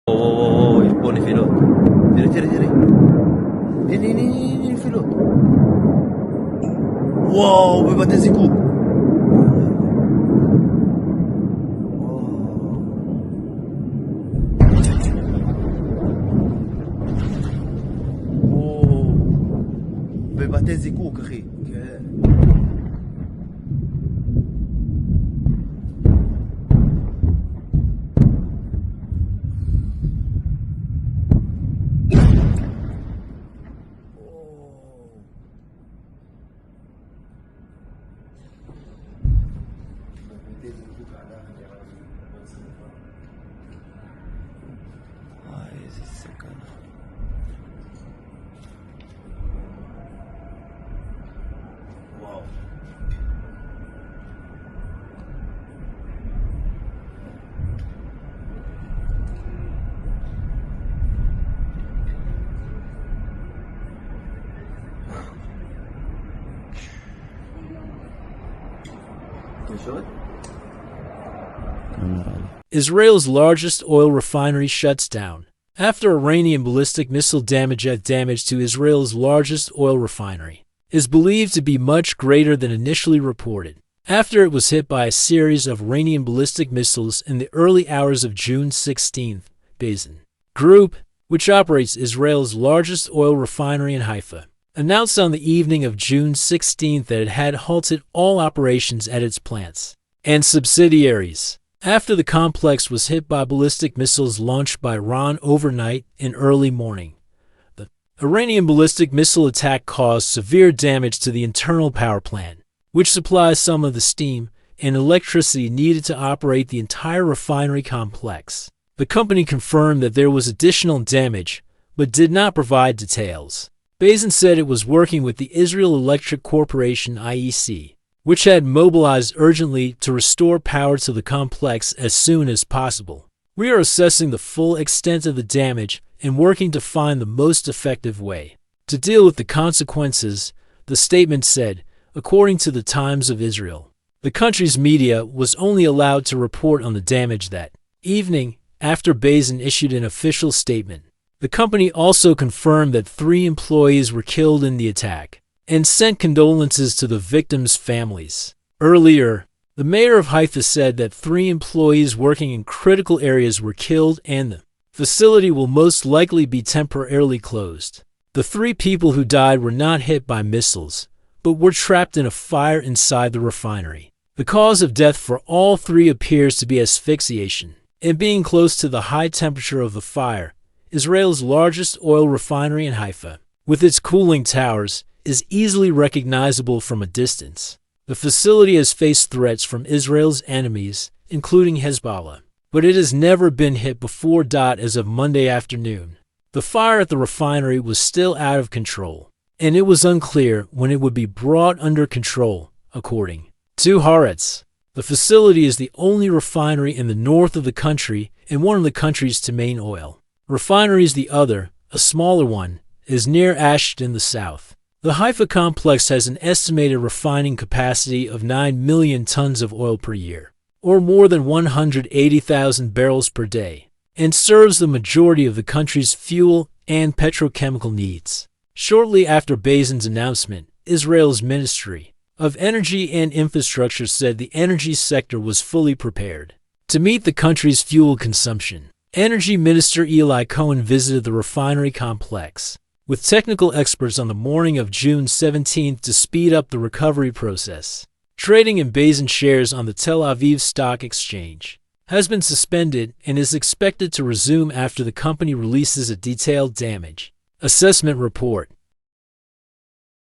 Oh, oh, oh, oh, buoni filo. Tira, tira, tira. Vieni, vieni, vieni, vieni, filo. Wow, vai bater cu. Oh, vai bater cu, carri. Ai, esse sacana. Wow. Fechou? Israel's largest oil refinery shuts down after Iranian ballistic missile damage to Israel's largest oil refinery is believed to be much greater than initially reported after it was hit by a series of Iranian ballistic missiles in the early hours of June 16th. Bazin Group, which operates Israel's largest oil refinery in Haifa, announced on the evening of June 16th that it had halted all operations at its plants and subsidiaries after the complex was hit by ballistic missiles launched by Iran overnight and early morning. The Iranian ballistic missile attack caused severe damage to the internal power plant, which supplies some of the steam and electricity needed to operate the entire refinery complex. The company confirmed that there was additional damage, but did not provide details. Bazin said it was working with the Israel Electric Corporation (IEC), which had mobilized urgently to restore power to the complex as soon as possible. We are assessing the full extent of the damage and working to find the most effective way to deal with the consequences, the statement said, according to the Times of Israel. The country's media was only allowed to report on the damage that evening after Bazin issued an official statement. The company also confirmed that 3 employees were killed in the attack and sent condolences to the victims' families. Earlier, the mayor of Haifa said that 3 employees working in critical areas were killed and the facility will most likely be temporarily closed. The 3 people who died were not hit by missiles, but were trapped in a fire inside the refinery. The cause of death for all 3 appears to be asphyxiation, and being close to the high temperature of the fire, Israel's largest oil refinery in Haifa, with its cooling towers, is easily recognizable from a distance. The facility has faced threats from Israel's enemies, including Hezbollah, but it has never been hit before. As of Monday afternoon, the fire at the refinery was still out of control, and it was unclear when it would be brought under control, according to Haaretz. The facility is the only refinery in the north of the country and one of the country's 2 main oil refineries. The other, a smaller one, is near Ashdod in the south. The Haifa complex has an estimated refining capacity of 9 million tons of oil per year, or more than 180,000 barrels per day, and serves the majority of the country's fuel and petrochemical needs. Shortly after Bazin's announcement, Israel's Ministry of Energy and Infrastructure said the energy sector was fully prepared to meet the country's fuel consumption. Energy Minister Eli Cohen visited the refinery complex with technical experts on the morning of June 17th to speed up the recovery process. Trading in Bazin shares on the Tel Aviv Stock Exchange has been suspended and is expected to resume after the company releases a detailed damage assessment report.